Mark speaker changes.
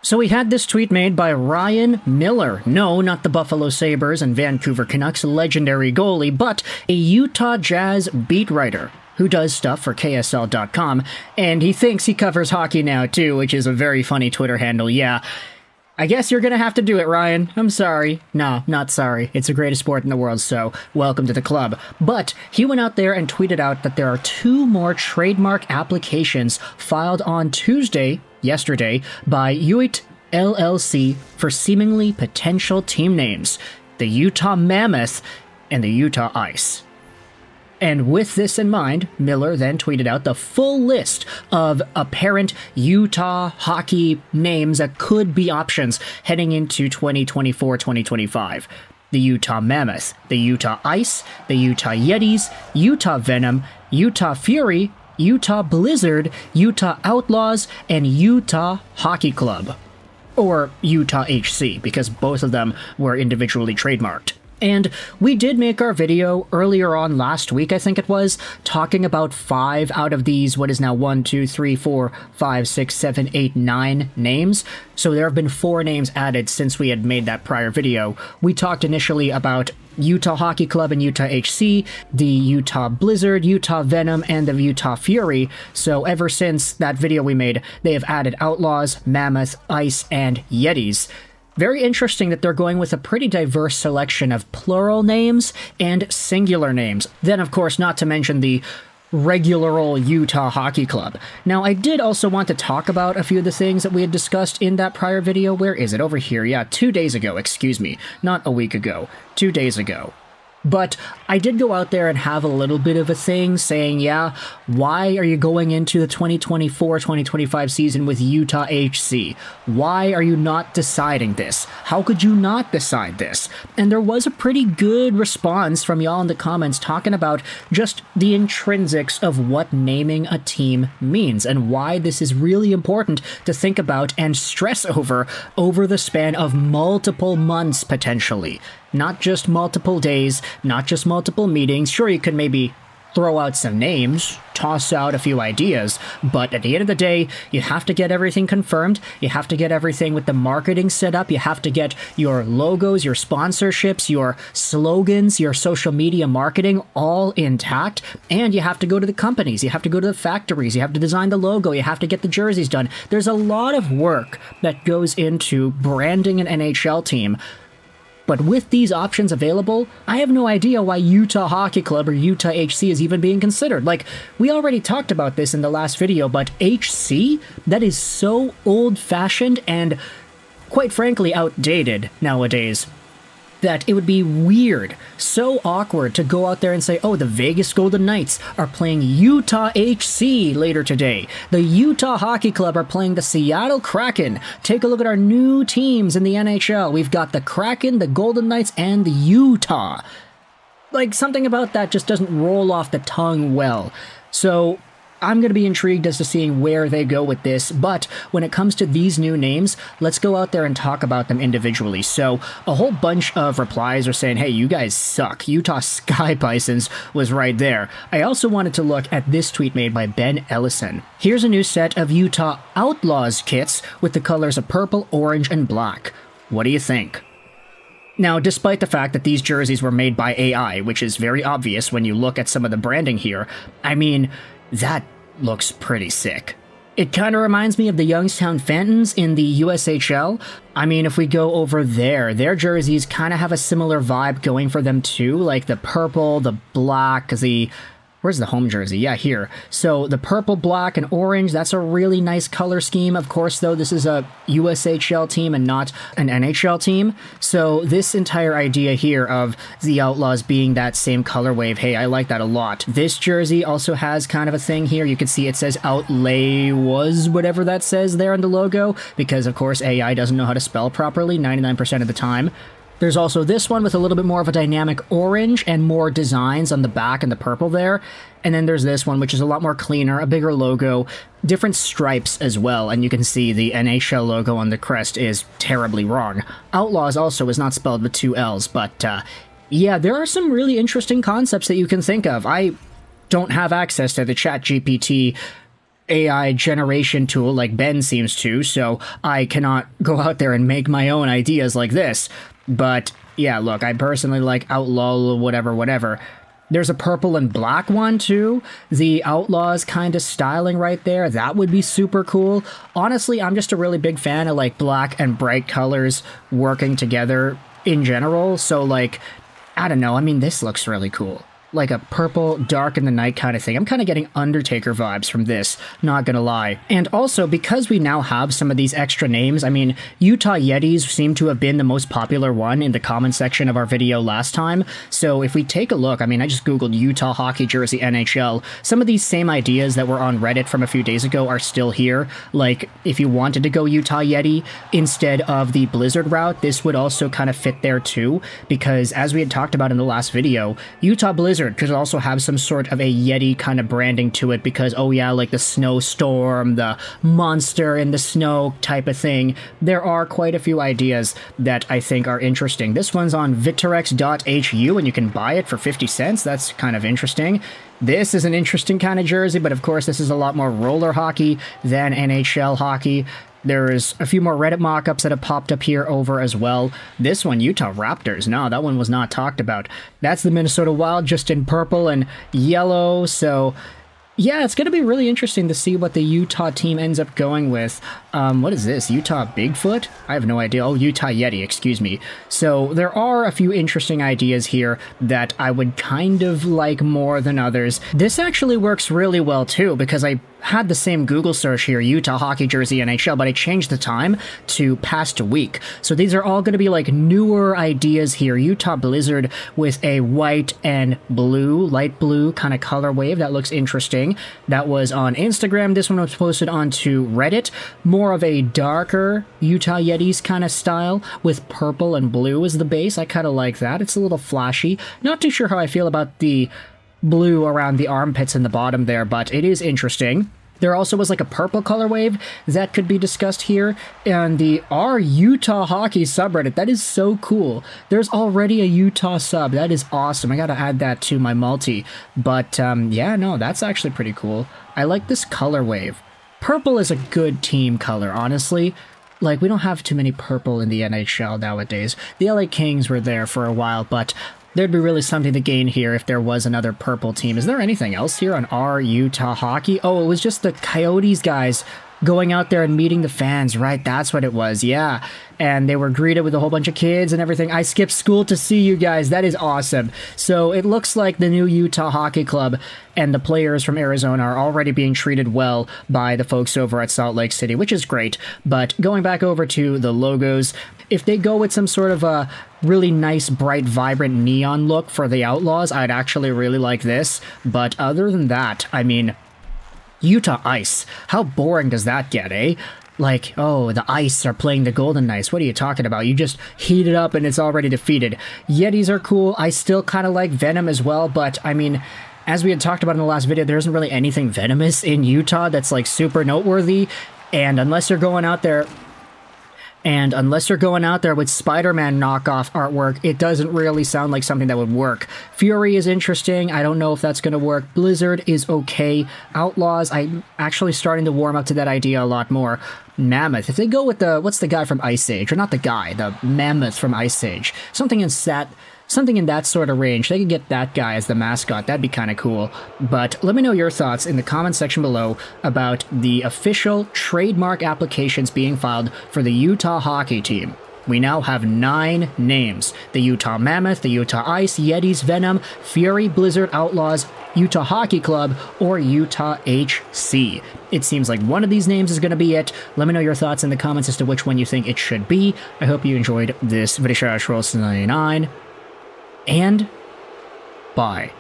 Speaker 1: So we had this tweet made by Ryan Miller. No, not the Buffalo Sabres and Vancouver Canucks legendary goalie, but a Utah Jazz beat writer who does stuff for KSL.com, and he thinks he covers hockey now too, which is a very funny Twitter handle. Yeah, I guess you're gonna have to do it, Ryan. I'm sorry. No, not sorry. It's the greatest sport in the world, so welcome to the club. But he went out there and tweeted out that there are 2 more trademark applications filed on Tuesday, yesterday, by Yetis LLC for seemingly potential team names, the Utah Mammoth and the Utah Ice. And with this in mind, Miller then tweeted out the full list of apparent Utah hockey names that could be options heading into 2024-2025. The Utah Mammoth, the Utah Ice, the Utah Yetis, Utah Venom, Utah Fury, Utah Blizzard, Utah Outlaws, and Utah Hockey Club. Or Utah HC, because both of them were individually trademarked. And we did make our video earlier on last week, I think it was, talking about 5 out of these, what is now 1, 2, 3, 4, 5, 6, 7, 8, 9 names. So there have been 4 names added since we had made that prior video. We talked initially about Utah Hockey Club and Utah HC, the Utah Blizzard, Utah Venom, and the Utah Fury. So ever since that video we made, they have added Outlaws, Mammoth, Ice, and Yetis. Very interesting that they're going with a pretty diverse selection of plural names and singular names. Then, of course, not to mention the regular old Utah Hockey Club. Now, I did also want to talk about a few of the things that we had discussed in that prior video. Where is it? Over here. Yeah, 2 days ago. Excuse me. Not a week ago. 2 days ago. But I did go out there and have a little bit of a thing saying, yeah, why are you going into the 2024-2025 season with Utah HC? Why are you not deciding this? How could you not decide this? And there was a pretty good response from y'all in the comments talking about just the intrinsics of what naming a team means and why this is really important to think about and stress over the span of multiple months potentially. Not just multiple days, not just multiple meetings. Sure, you could maybe throw out some names, toss out a few ideas, but at the end of the day, you have to get everything confirmed, you have to get everything with the marketing set up, you have to get your logos, your sponsorships, your slogans, your social media marketing all intact, and you have to go to the companies, you have to go to the factories, you have to design the logo, you have to get the jerseys done. There's a lot of work that goes into branding an NHL team. But with these options available, I have no idea why Utah Hockey Club or Utah HC is even being considered. Like, we already talked about this in the last video, but HC? That is so old-fashioned and, quite frankly, outdated nowadays, that it would be weird, so awkward to go out there and say, oh, the Vegas Golden Knights are playing Utah HC later today. The Utah Hockey Club are playing the Seattle Kraken. Take a look at our new teams in the NHL. We've got the Kraken, the Golden Knights, and the Utah. Like, something about that just doesn't roll off the tongue well. So I'm going to be intrigued as to seeing where they go with this, but when it comes to these new names, let's go out there and talk about them individually. So a whole bunch of replies are saying, hey, you guys suck. Utah Sky Bisons was right there. I also wanted to look at this tweet made by Ben Ellison. Here's a new set of Utah Outlaws kits with the colors of purple, orange, and black. What do you think? Now, despite the fact that these jerseys were made by AI, which is very obvious when you look at some of the branding here, I mean, that looks pretty sick. It kind of reminds me of the Youngstown Phantoms in the USHL. I mean, if we go over there, their jerseys kind of have a similar vibe going for them too, like the purple, the black, the... Where's the home jersey? Yeah, here. So the purple, black, and orange, that's a really nice color scheme. Of course, though, this is a USHL team and not an NHL team. So this entire idea here of the Outlaws being that same color wave, hey, I like that a lot. This jersey also has kind of a thing here. You can see it says Outlaws, whatever that says there in the logo, because, of course, AI doesn't know how to spell properly 99% of the time. There's also this one with a little bit more of a dynamic orange and more designs on the back and the purple there. And then there's this one, which is a lot more cleaner, a bigger logo, different stripes as well. And you can see the NHL logo on the crest is terribly wrong. Outlaws also is not spelled with 2 L's, but yeah, there are some really interesting concepts that you can think of. I don't have access to the ChatGPT AI generation tool like Ben seems to, so I cannot go out there and make my own ideas like this. But yeah, look, I personally like Outlaw, whatever. There's a purple and black one too. The Outlaws kind of styling right there. That would be super cool. Honestly, I'm just a really big fan of like black and bright colors working together in general. So like, I don't know. I mean, this looks really cool. Like a purple, dark in the night kind of thing. I'm kind of getting Undertaker vibes from this, not gonna lie. And also, because we now have some of these extra names, I mean, Utah Yetis seem to have been the most popular one in the comment section of our video last time. So if we take a look, I mean, I just googled Utah hockey jersey NHL. Some of these same ideas that were on Reddit from a few days ago are still here. Like, if you wanted to go Utah Yeti instead of the Blizzard route, this would also kind of fit there too. Because as we had talked about in the last video, Utah Blizzard could also have some sort of a Yeti kind of branding to it because, oh yeah, like the snowstorm, the monster in the snow type of thing. There are quite a few ideas that I think are interesting. This one's on Viterex.hu and you can buy it for 50 cents. That's kind of interesting. This is an interesting kind of jersey, but of course this is a lot more roller hockey than NHL hockey. There's a few more Reddit mockups that have popped up here over as well. This one, Utah Raptors. No, that one was not talked about. That's the Minnesota Wild, just in purple and yellow. So, yeah, it's going to be really interesting to see what the Utah team ends up going with. What is this? Utah Bigfoot? I have no idea. Oh, Utah Yeti, excuse me. So there are a few interesting ideas here that I would kind of like more than others. This actually works really well too, because I had the same Google search here, Utah hockey jersey NHL, but I changed the time to past a week. So these are all going to be like newer ideas here. Utah Blizzard with a white and blue, light blue kind of color wave. That looks interesting. That was on Instagram. This one was posted onto Reddit. More of a darker Utah Yetis kind of style with purple and blue as the base. I kind of like that. It's a little flashy. Not too sure how I feel about the blue around the armpits and the bottom there, but it is interesting. There also was like a purple color wave that could be discussed here, and the our Utah hockey subreddit. That is so cool. There's already a Utah sub. That is awesome. I gotta add that to my multi. But yeah, no, that's actually pretty cool. I like this color wave. Purple is a good team color, honestly. Like, we don't have too many purple in the NHL nowadays. The LA Kings were there for a while, but there'd be really something to gain here if there was another purple team. Is there anything else here on our Utah hockey? Oh, it was just the Coyotes guys going out there and meeting the fans, right? That's what it was, yeah. And they were greeted with a whole bunch of kids and everything. I skipped school to see you guys. That is awesome. So it looks like the new Utah Hockey Club and the players from Arizona are already being treated well by the folks over at Salt Lake City, which is great. But going back over to the logos, if they go with some sort of a really nice, bright, vibrant neon look for the Outlaws, I'd actually really like this. But other than that, I mean, Utah Ice. How boring does that get, eh? Like, oh, the Ice are playing the Golden Knights. What are you talking about? You just heat it up and it's already defeated. Yetis are cool. I still kind of like Venom as well, but I mean, as we had talked about in the last video, there isn't really anything venomous in Utah that's like super noteworthy. And unless you're going out there with Spider-Man knockoff artwork, it doesn't really sound like something that would work. Fury is interesting. I don't know if that's going to work. Blizzard is okay. Outlaws, I'm actually starting to warm up to that idea a lot more. Mammoth, if they go with what's the guy from Ice Age? Or not the guy, the Mammoth from Ice Age. Something in that sort of range. They could get that guy as the mascot. That'd be kind of cool. But let me know your thoughts in the comment section below about the official trademark applications being filed for the Utah hockey team. We now have 9 names: the Utah Mammoth, the Utah Ice, Yetis, Venom, Fury, Blizzard, Outlaws, Utah Hockey Club, or Utah HC. It seems like one of these names is going to be it. Let me know your thoughts in the comments as to which one you think it should be. I hope you enjoyed this video. 99 and bye.